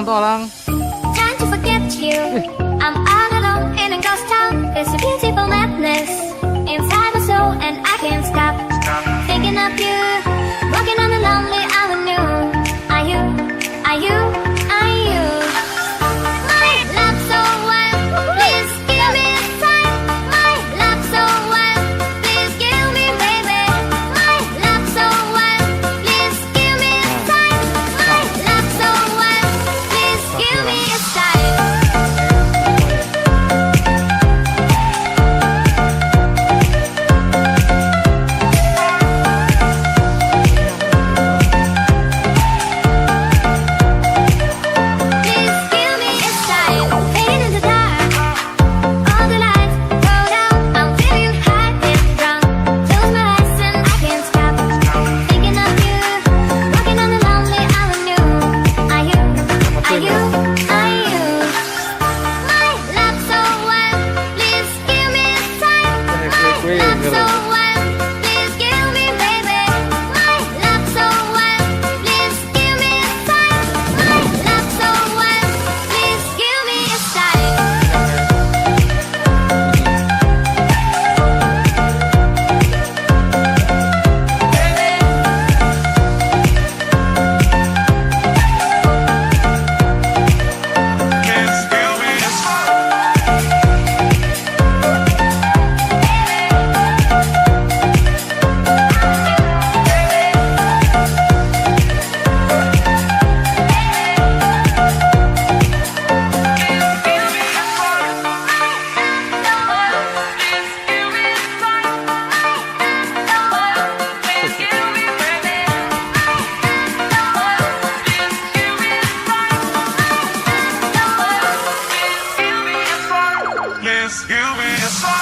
tolong. Trying to forget you. I'm all alone in a ghost town. There's a beautiful madness inside my soul, and I can't stop thinking of you. Walking on a lonely avenue. Are you? Are you? Are you? My love so wild. Please give me a sign. My love so wild. Please give me, baby. My love so wild. Please give me a sign. My love so wild. Please give me a sign. Please give me a sign. Fading in the dark. All the lights go down. I'm feeling high and drunk. Close my eyes and I can't stop thinking of you. Walking on a lonely avenue. Are you? Are you? Are you? My love so wild. Please give me a sign. My love so wild. Please give me, baby. My love so wild. Please give me a sign. My love so wild. Please give me a sign. Please give me a sign.